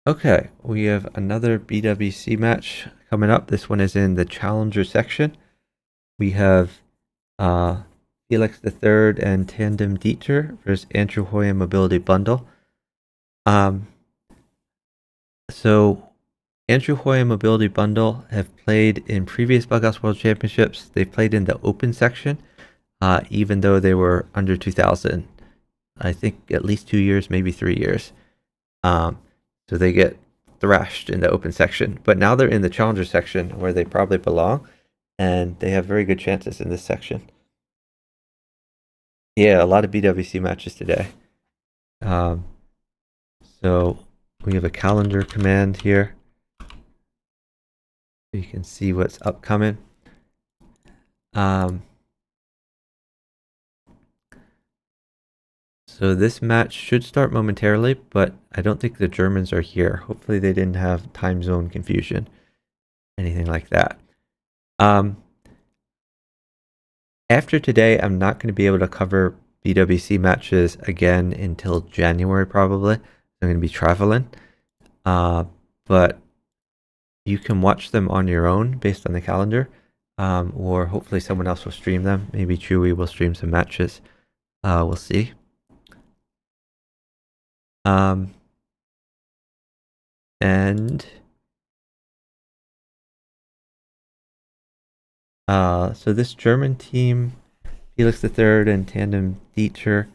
Okay, we have another BWC match coming up. This one is in the Challenger section. We have Felix III and TandemDieter versus AndrewHoy MobilityBundle. Um, so AndrewHoy MobilityBundle have played in previous Bughouse World Championships. They've played in the open section, even though they were under 2000. I think at least 2 years, maybe 3 years. So they get thrashed in the open section. But now they're in the challenger section where they probably belong, and they have very good chances in this section. Yeah, a lot of BWC matches today. Um, so we have a calendar command here. You can see what's upcoming. So this match should start momentarily, but I don't think the Germans are here. Hopefully they didn't have time zone confusion, anything like that. After today, I'm not going to be able to cover BWC matches again until January, probably. I'm going to be traveling. But you can watch them on your own based on the calendar, or hopefully someone else will stream them. Maybe Chewy will stream some matches. We'll see. And so this German team, Felix III and TandemDieter,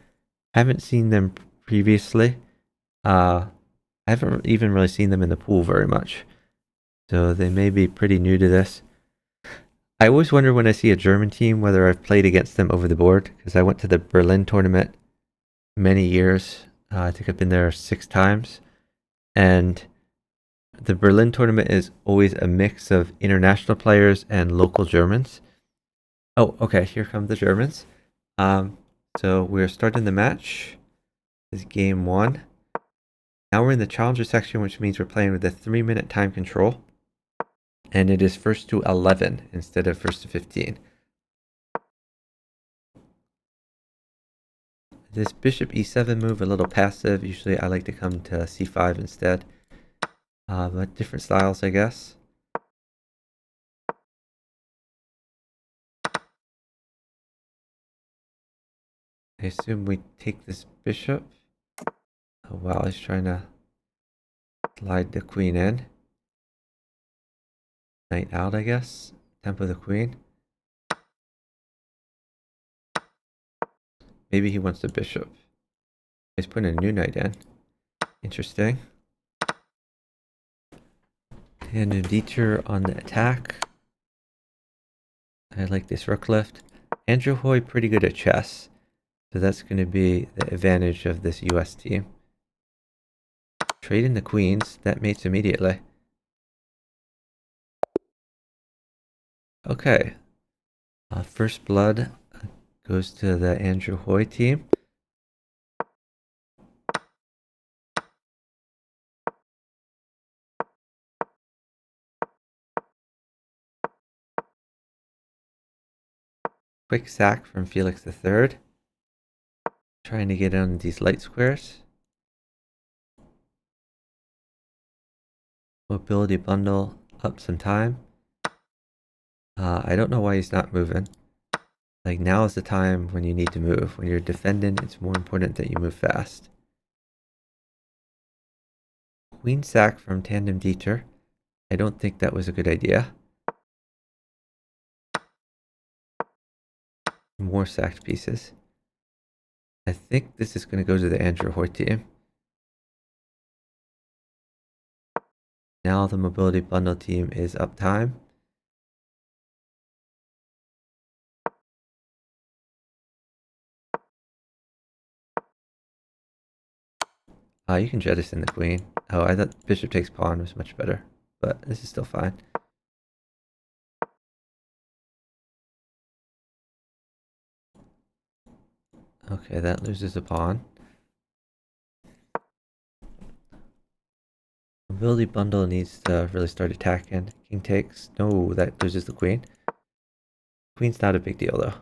haven't seen them previously. I haven't even really seen them in the pool very much. So they may be pretty new to this. I always wonder when I see a German team whether I've played against them over the board, because I went to the Berlin tournament many years. I think I've been there 6 times. And the Berlin tournament is always a mix of international players and local Germans. Oh, okay, here come the Germans. So we're starting the match. This is game 1. Now we're in the challenger section, which means we're playing with a 3-minute time control. And it is first to 11 instead of first to 15. This bishop e7 move, a little passive. Usually I like to come to c5 instead. But different styles, I guess. I assume we take this bishop. Oh wow, he's trying to slide the queen in. Knight out, I guess. Tempo the queen. Maybe he wants the bishop. He's putting a new knight in. Interesting. TandemDieter on the attack. I like this rook left. AndrewHoy pretty good at chess. So that's going to be the advantage of this US team. Trading the queens. That mates immediately. Okay. First blood goes to the AndrewHoy team. Quick sack from Felix III. Trying to get on these light squares. MobilityBundle up some time. I don't know why he's not moving. Like, now is the time when you need to move. When you're defending, it's more important that you move fast. Queen sack from TandemDieter. I don't think that was a good idea. More sacked pieces. I think this is going to go to the AndrewHoy team. Now the MobilityBundle team is up time. You can jettison the queen. Oh, I thought bishop takes pawn was much better, but this is still fine. Okay, that loses a pawn. MobilityBundle needs to really start attacking. King takes. No, that loses the queen. Queen's not a big deal, though.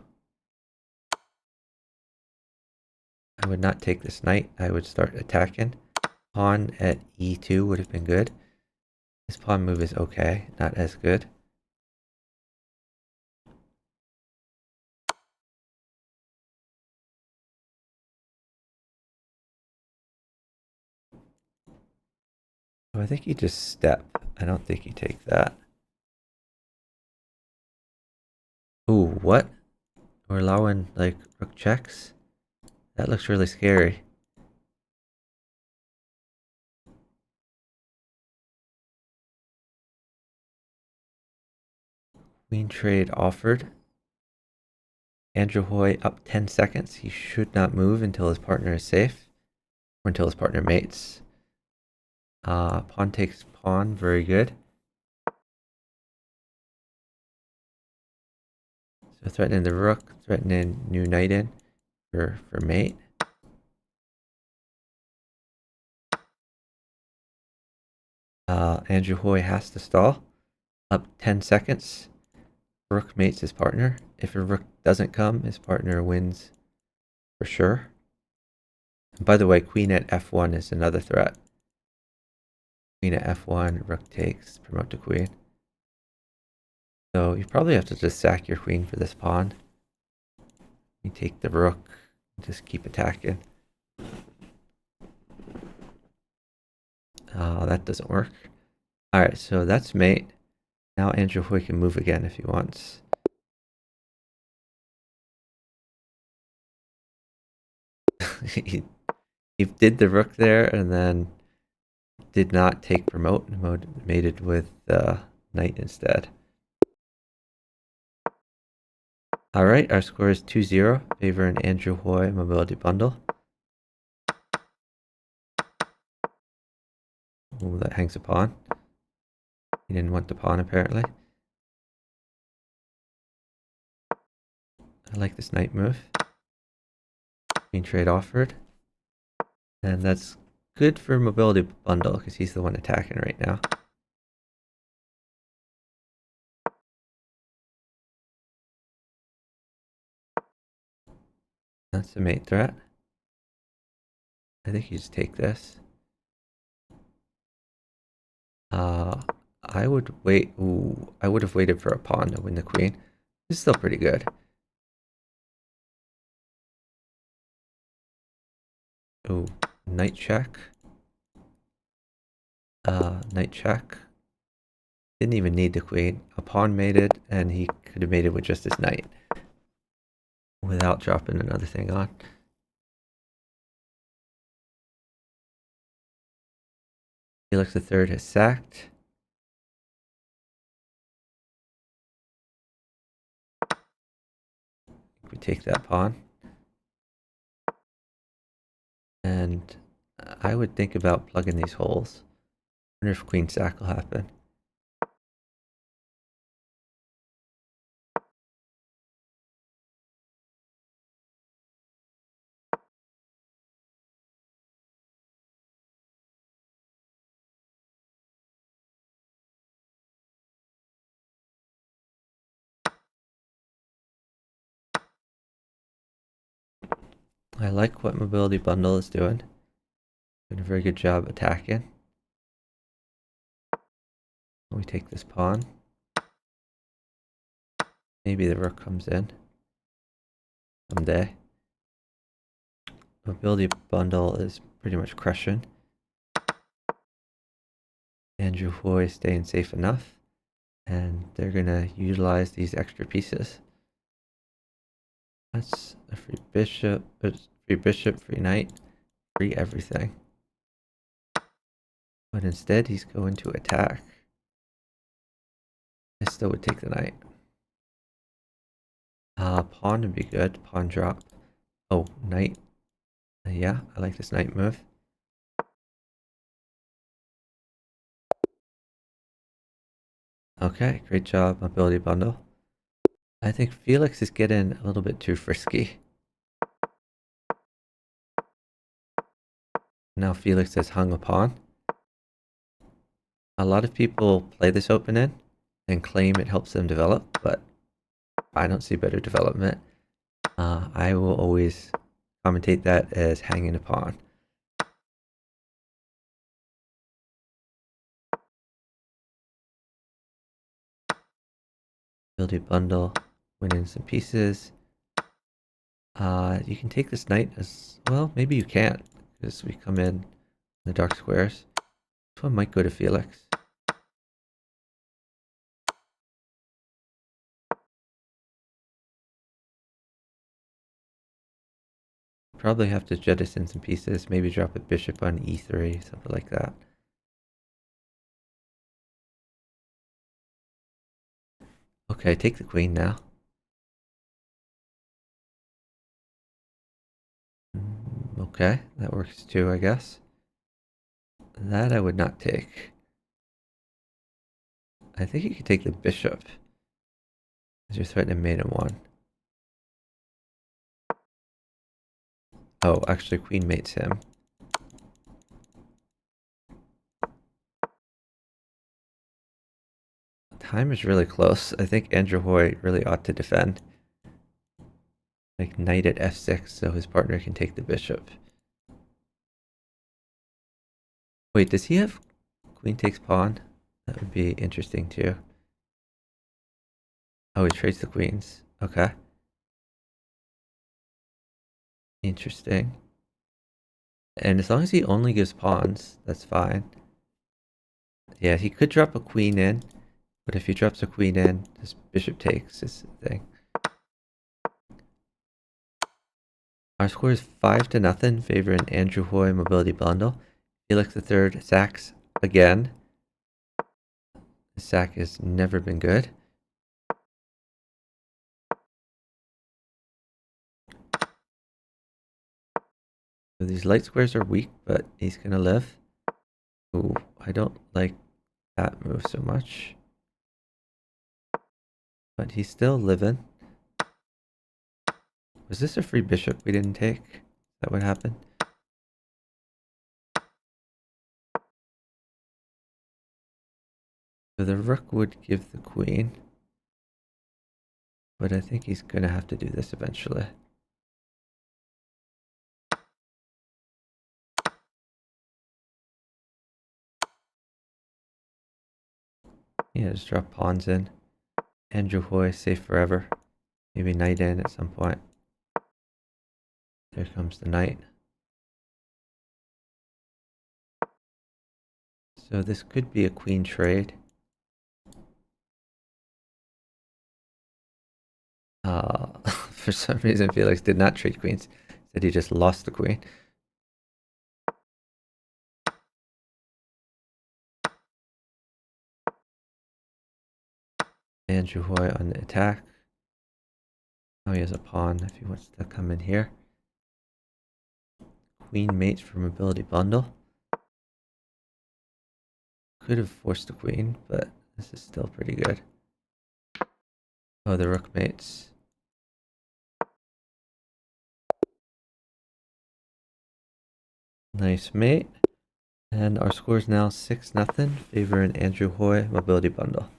I would not take this knight. I would start attacking. Pawn at e2 would have been good. This pawn move is okay, not as good. So I think you just step. I don't think you take that. Ooh, what? We're allowing, like, rook checks? That looks really scary. Queen trade offered. AndrewHoy up 10 seconds. He should not move until his partner is safe, or until his partner mates. Pawn takes pawn, very good. So threatening the rook, threatening new knight in for mate. AndrewHoy has to stall. Up 10 seconds. Rook mates his partner. If a rook doesn't come, his partner wins for sure. And by the way, queen at f1 is another threat. Queen at f1, rook takes, promote to queen. So you probably have to just sack your queen for this pawn. You take the rook, just keep attacking. That doesn't work. Alright, so that's mate. Now AndrewHoy can move again if he wants. he did the rook there and then did not take promote, mated with knight instead. Alright, our score is 2-0, favoring AndrewHoy MobilityBundle. Oh, that hangs a pawn. He didn't want the pawn apparently. I like this knight move. Queen trade offered. And that's good for MobilityBundle because he's the one attacking right now. That's the mate threat. I think you just take this. I would wait. Ooh, I would have waited for a pawn to win the queen. It's still pretty good. Ooh, knight check. Knight check. Didn't even need the queen. A pawn mated, and he could have mated with just his knight without dropping another thing on. Felix III has sacked. We take that pawn. And I would think about plugging these holes. I wonder if queen sack will happen. I like what MobilityBundle is doing. Doing a very good job attacking. We take this pawn. Maybe the rook comes in someday. MobilityBundle is pretty much crushing. AndrewHoy staying safe enough. And they're going to utilize these extra pieces. That's a free bishop, free knight, free everything. But instead, he's going to attack. I still would take the knight. Pawn would be good. Pawn drop. Oh, knight. Yeah, I like this knight move. Okay, great job, MobilityBundle. I think Felix is getting a little bit too frisky. Now Felix has hung a pawn. A lot of people play this open-end and claim it helps them develop, but I don't see better development. I will always commentate that as hanging a pawn. Mobility bundle, win in some pieces. You can take this knight as well. Maybe you can't, because we come in the dark squares. This one might go to Felix. Probably have to jettison some pieces. Maybe drop a bishop on e3, something like that. Okay, take the queen now. Okay, that works too, I guess. That I would not take. I think you could take the bishop, as you're threatening mate in one. Oh, actually queen mates him. Time is really close. I think AndrewHoy really ought to defend. Like knight at f6 so his partner can take the bishop. Wait, does he have queen takes pawn? That would be interesting too. Oh, he trades the queens. Okay. Interesting. And as long as he only gives pawns, that's fine. Yeah, he could drop a queen in, but if he drops a queen in, this bishop takes is the thing. Our score is 5-0, favoring AndrewHoy MobilityBundle. FelixIII sacks again. The sack has never been good. So these light squares are weak, but he's gonna live. Ooh, I don't like that move so much. But he's still living. Was this a free bishop we didn't take? Is that what happened? So the rook would give the queen. But I think he's gonna have to do this eventually. Yeah, just drop pawns in. AndrewHoy safe forever. Maybe knight in at some point. There comes the knight. So this could be a queen trade. For some reason, Felix did not trade queens. Said he just lost the queen. AndrewHoy on the attack. Oh, he has a pawn if he wants to come in here. Queen mates for mobility bundle. Could have forced the queen, but this is still pretty good. Oh, the rook mates. Nice mate. And our score is now 6-0, favoring AndrewHoy mobility bundle.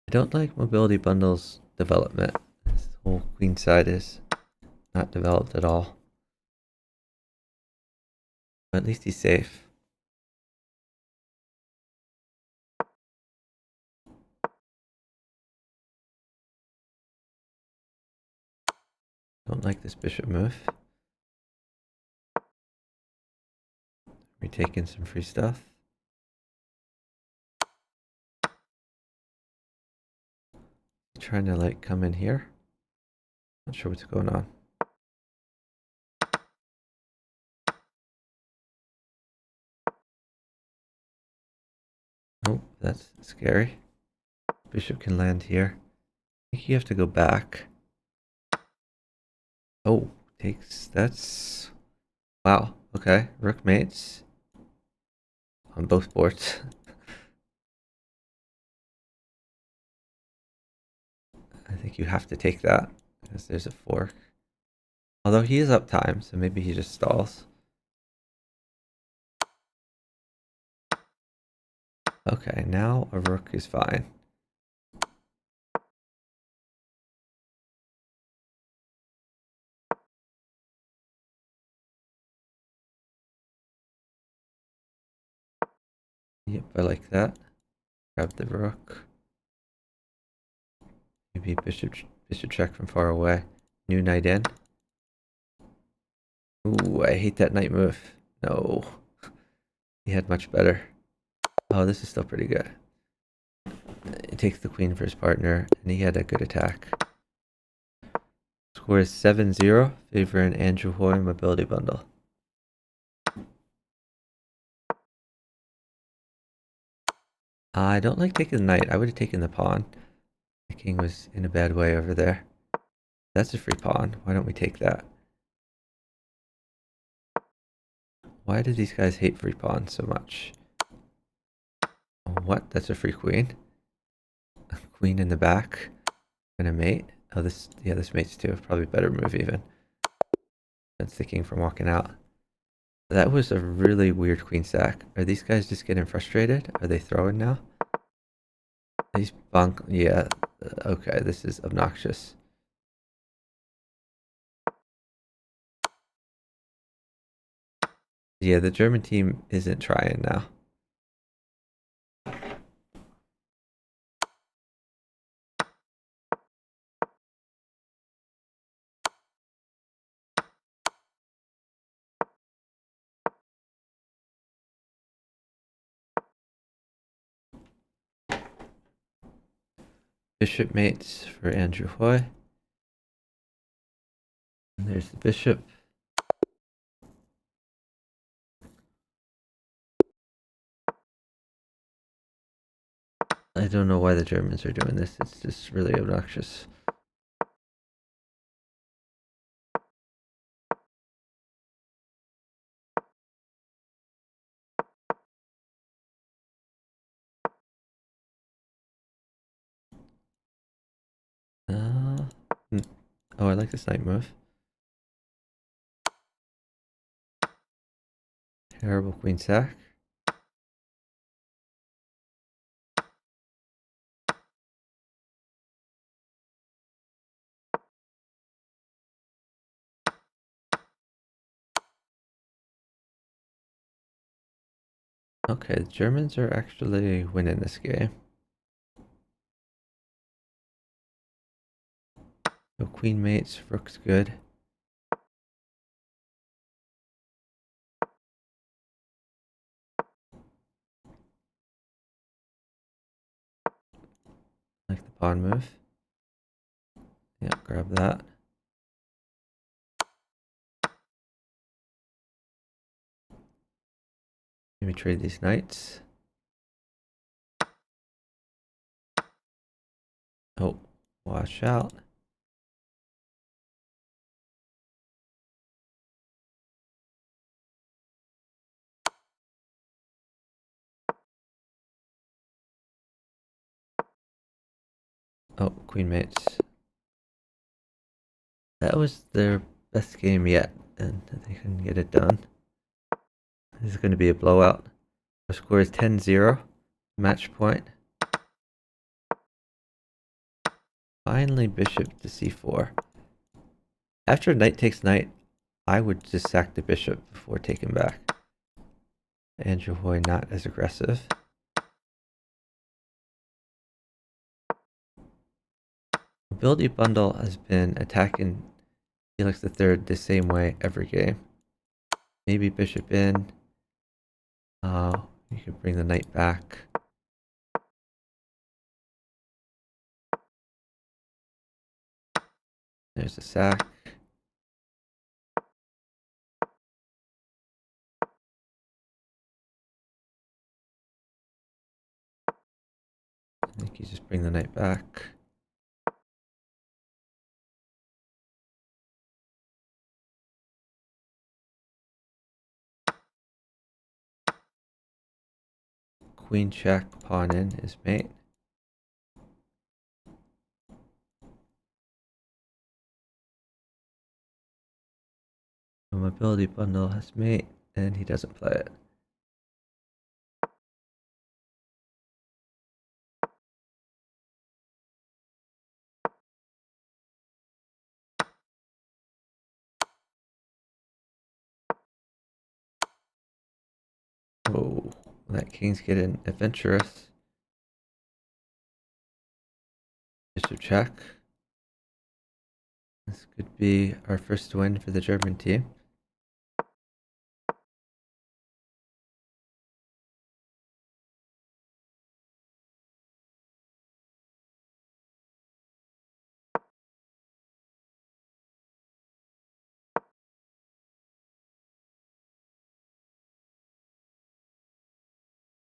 I don't like mobility bundle's development. This whole queen side is not developed at all. But at least he's safe. Don't like this bishop move. We're taking some free stuff. Trying to like come in here. Not sure what's going on. Oh, that's scary. Bishop can land here. I think you have to go back. Oh, takes, that's, wow, okay. Rook mates on both boards. I think you have to take that because there's a fork. Although he is up time, so maybe he just stalls. Okay, now a rook is fine. Yep, I like that. Grab the rook. Maybe bishop check from far away. New knight in. Ooh, I hate that knight move. No. He had much better. Oh, this is still pretty good. He takes the queen for his partner, and he had a good attack. Score is 7-0, favoring AndrewHoy MobilityBundle. I don't like taking the knight. I would have taken the pawn. The king was in a bad way over there. That's a free pawn. Why don't we take that? Why do these guys hate free pawns so much? What? That's a free queen? A queen in the back? And a mate? Oh, this mates too. Probably a better move even. That's the king from walking out. That was a really weird queen sack. Are these guys just getting frustrated? Are they throwing now? These bunk... Yeah. Okay, this is obnoxious. Yeah, the German team isn't trying now. Bishop mates for AndrewHoy. There's the bishop. I don't know why the Germans are doing this. It's just really obnoxious. Uh, oh, I like this knight move. Terrible queen sack. Okay, the Germans are actually winning this game. So queen mates, rook's good. Like the pawn move. Yeah, grab that. Maybe trade these knights. Oh, watch out. Oh, queen mates. That was their best game yet, and they couldn't get it done. This is going to be a blowout. Our score is 10-0. Match point. Finally, bishop to c4. After knight takes knight, I would just sack the bishop before taking back. AndrewHoy not as aggressive. MobilityBundle has been attacking Felix III the same way every game. Maybe bishop in. You can bring the knight back. There's a sack. I think you just bring the knight back. Queen check, pawn in is mate. The MobilityBundle has mate, and he doesn't play it. Let kings get in adventurous. Bishop check. This could be our first win for the German team.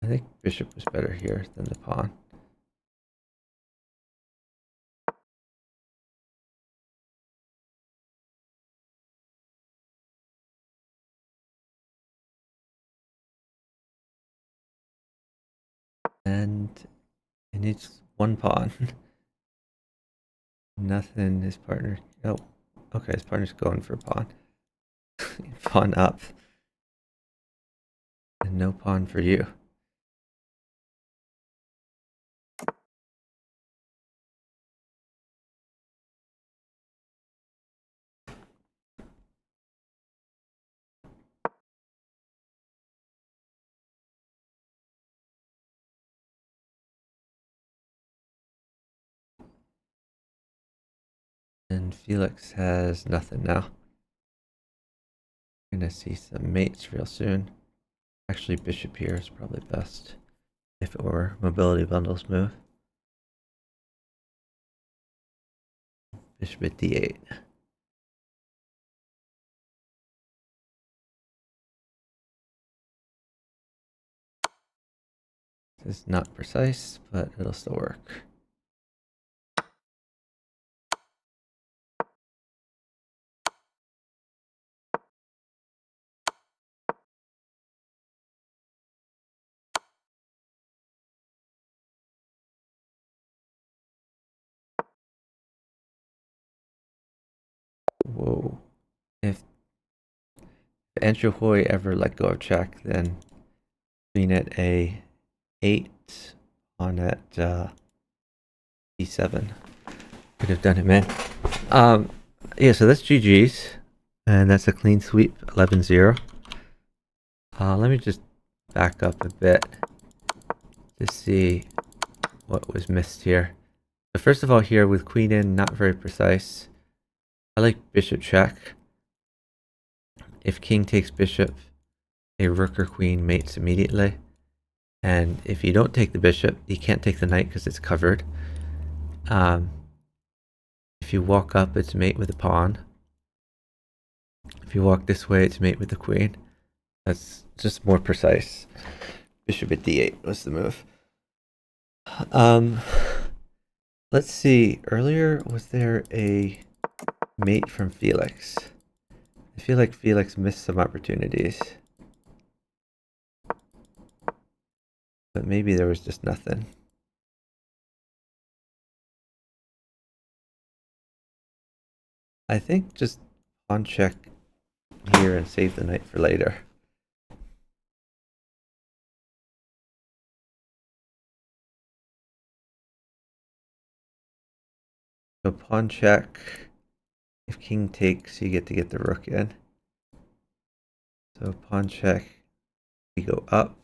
I think bishop was better here than the pawn. And it needs one pawn. Nothing his partner. Oh, okay, his partner's going for a pawn. Pawn up. And no pawn for you. And Felix has nothing now. Gonna see some mates real soon. Actually, bishop here is probably best if it were mobility bundles move. Bishop at d8. This is not precise, but it'll still work. Whoa. If AndrewHoy ever let go of check, then queen at a8 on at e7. Could have done it, man. Yeah, so that's GG's. And that's a clean sweep, 11-0. Let me just back up a bit to see what was missed here. So first of all, here with queen in, not very precise. I like bishop check. If king takes bishop, a rook or queen mates immediately. And if you don't take the bishop, you can't take the knight because it's covered. If you walk up, it's mate with the pawn. If you walk this way, it's mate with the queen. That's just more precise. Bishop at d8 was the move. Let's see. Earlier, was there a mate from Felix? I feel like Felix missed some opportunities. But maybe there was just nothing. I think just pawn check here and save the knight for later. So pawn check. If king takes, you get to get the rook in. So pawn check. We go up.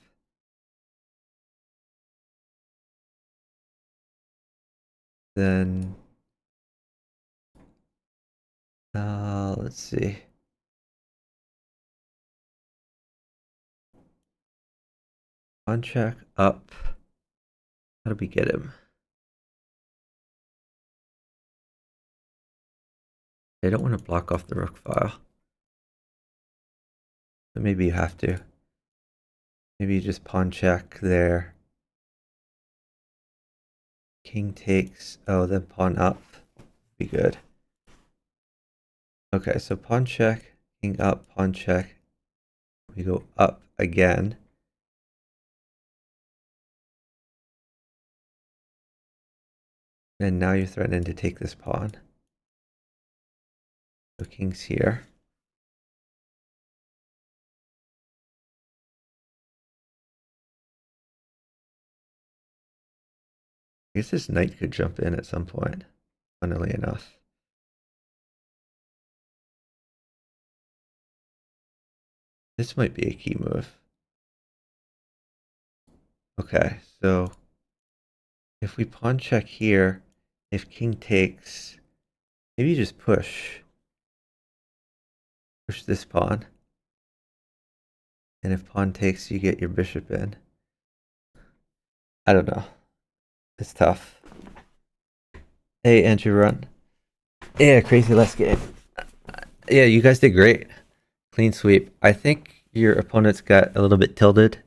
Then let's see. Pawn check up. How do we get him? They don't want to block off the rook file. So maybe you have to. Maybe you just pawn check there. King takes. Oh, then pawn up. Be good. Okay, so pawn check, king up, pawn check. We go up again. And now you're threatening to take this pawn. So king's here. I guess this knight could jump in at some point, funnily enough. This might be a key move. Okay, so if we pawn check here, if king takes, maybe you just push this pawn. And if pawn takes, you get your bishop in. I don't know. It's tough. Hey, Andrew, run. Yeah, crazy last game. Yeah, you guys did great. Clean sweep. I think your opponents got a little bit tilted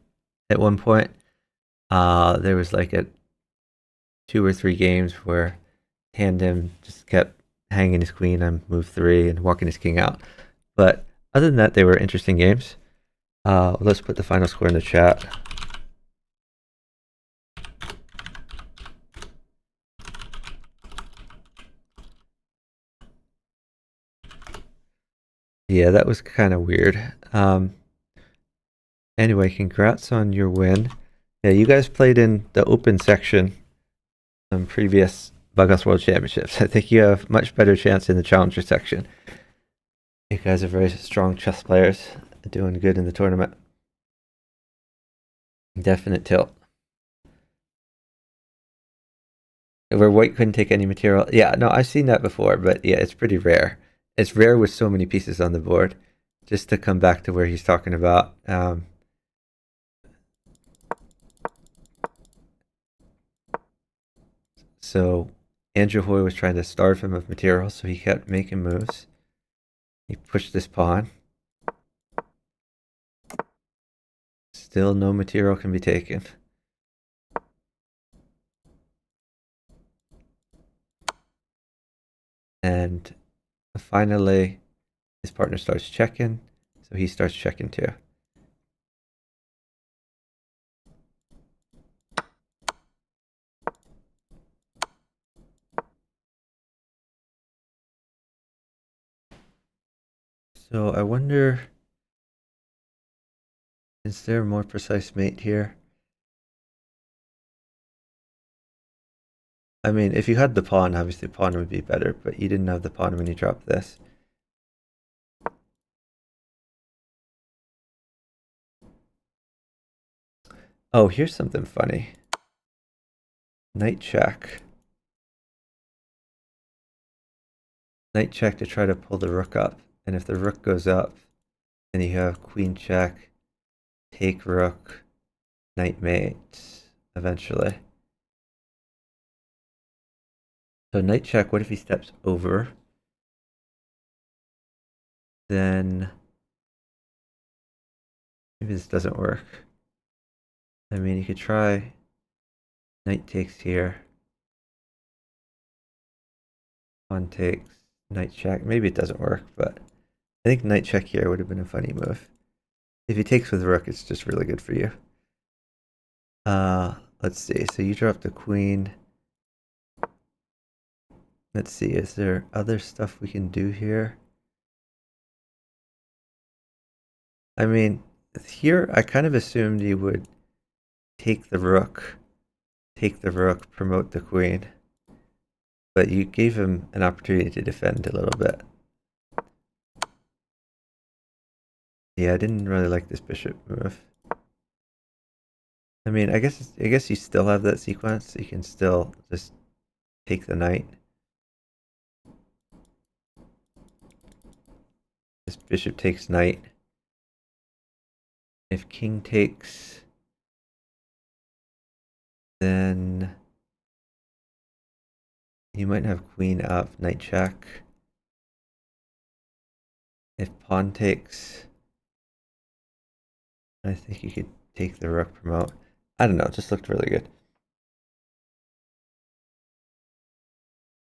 at one point. There was like a 2 or 3 games where Tandem just kept hanging his queen on move 3 and walking his king out. But other than that, they were interesting games. Let's put the final score in the chat. Yeah, that was kind of weird. Anyway, congrats on your win. Yeah, you guys played in the open section on previous Bughouse World Championships. I think you have much better chance in the challenger section. You guys are very strong chess players, doing good in the tournament. Definite tilt. Where white couldn't take any material. Yeah, no, I've seen that before, but yeah, it's pretty rare. It's rare with so many pieces on the board. Just to come back to where he's talking about. So AndrewHoy was trying to starve him of material, so he kept making moves. He pushed this pawn. Still no material can be taken. And finally, his partner starts checking, so he starts checking too. So I wonder, is there a more precise mate here? I mean, if you had the pawn, obviously pawn would be better, but you didn't have the pawn when you dropped this. Oh, here's something funny. Knight check. Knight check to try to pull the rook up. And if the rook goes up, then you have queen check, take rook, knight mate, eventually. So knight check, what if he steps over? Then maybe this doesn't work. I mean, you could try knight takes here. Pawn takes, knight check. Maybe it doesn't work, but I think knight check here would have been a funny move. If he takes with rook, it's just really good for you. Let's see. So you drop the queen. Let's see. Is there other stuff we can do here? I mean, here I kind of assumed you would take the rook, promote the queen. But you gave him an opportunity to defend a little bit. Yeah, I didn't really like this bishop move. I mean, I guess you still have that sequence. You can still just take the knight. This bishop takes knight. If king takes, then you might have queen up, knight check. If pawn takes, I think you could take the rook promote. I don't know, it just looked really good.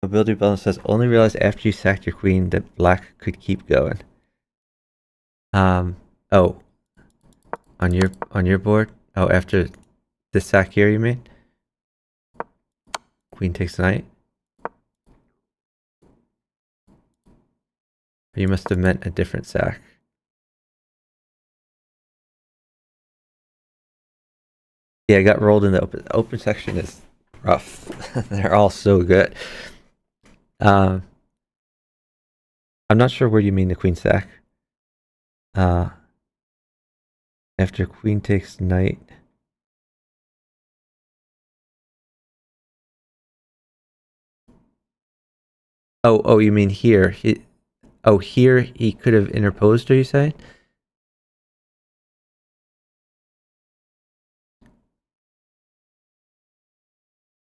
MobilityBundle says, only realized after you sacked your queen that black could keep going. Oh, on your board? Oh, after this sack here, you mean? Queen takes the knight? You must have meant a different sack. Yeah, I got rolled in the open section is rough. They're all so good. I'm not sure where you mean the queen sack. After queen takes knight. Oh, you mean here? Here he could have interposed, are you saying?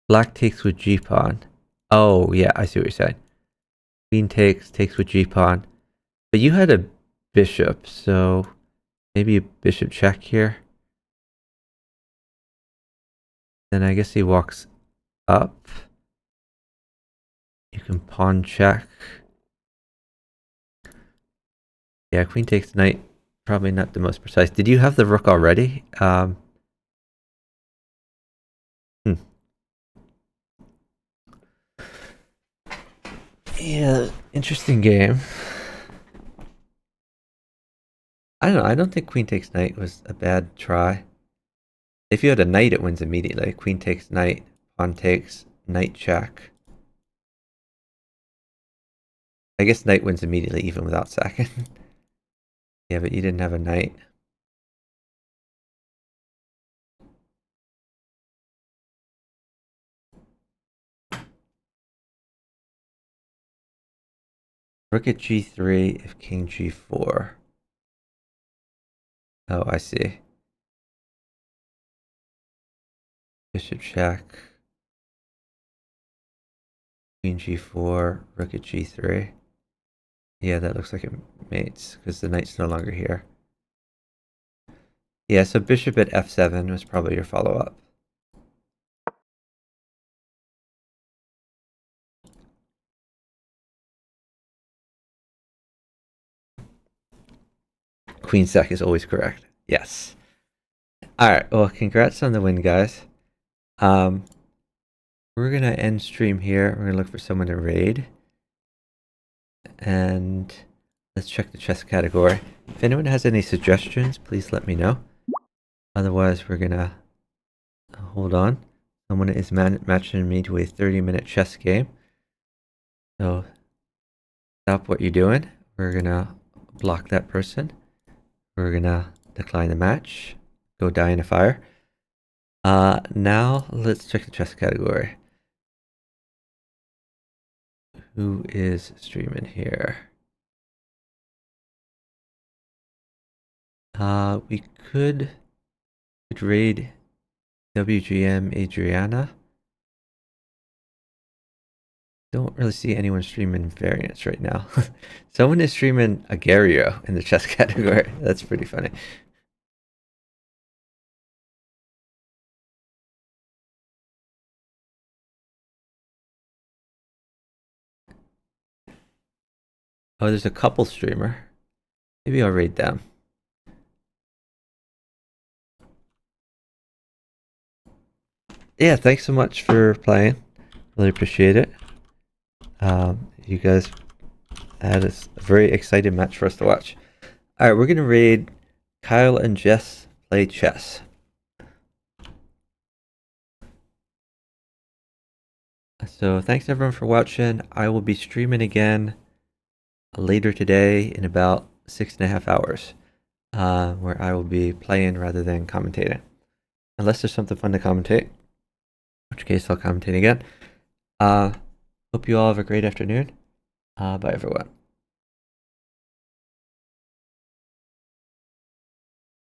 Black takes with G pawn. Oh, yeah, I see what you're saying. Queen takes with G pawn. But you had a bishop, so maybe a bishop check here. Then I guess he walks up. You can pawn check. Yeah, queen takes knight. Probably not the most precise. Did you have the rook already? Yeah, interesting game. I don't know. I don't think queen takes knight was a bad try. If you had a knight, it wins immediately. Queen takes knight, pawn takes, knight check. I guess knight wins immediately even without sacking. Yeah, but you didn't have a knight. Rook at g3 if king g4. Oh, I see. Bishop check. Queen g4, rook at g3. Yeah, that looks like it mates because the knight's no longer here. Yeah, so bishop at f7 was probably your follow-up. Queen sec is always correct. Yes. All right. Well, congrats on the win, guys. We're gonna end stream here. We're gonna look for someone to raid, and let's check the chess category. If anyone has any suggestions, please let me know. Otherwise, we're gonna hold on. Someone is matching me to a 30-minute chess game. So stop what you're doing. We're gonna block that person. We're gonna decline the match. Go die in a fire. Now let's check the chess category. Who is streaming here? We could raid WGM Adriana. Don't really see anyone streaming variants right now. Someone is streaming Agario in the chess category. That's pretty funny. Oh, there's a couple streamer. Maybe I'll raid them. Yeah, thanks so much for playing. Really appreciate it. You guys had a very exciting match for us to watch. All right, we're gonna raid Kyle and Jess Play Chess. So thanks everyone for watching. I will be streaming again later today in about 6.5 hours, where I will be playing rather than commentating. Unless there's something fun to commentate, in which case I'll commentate again. Hope you all have a great afternoon. Bye everyone.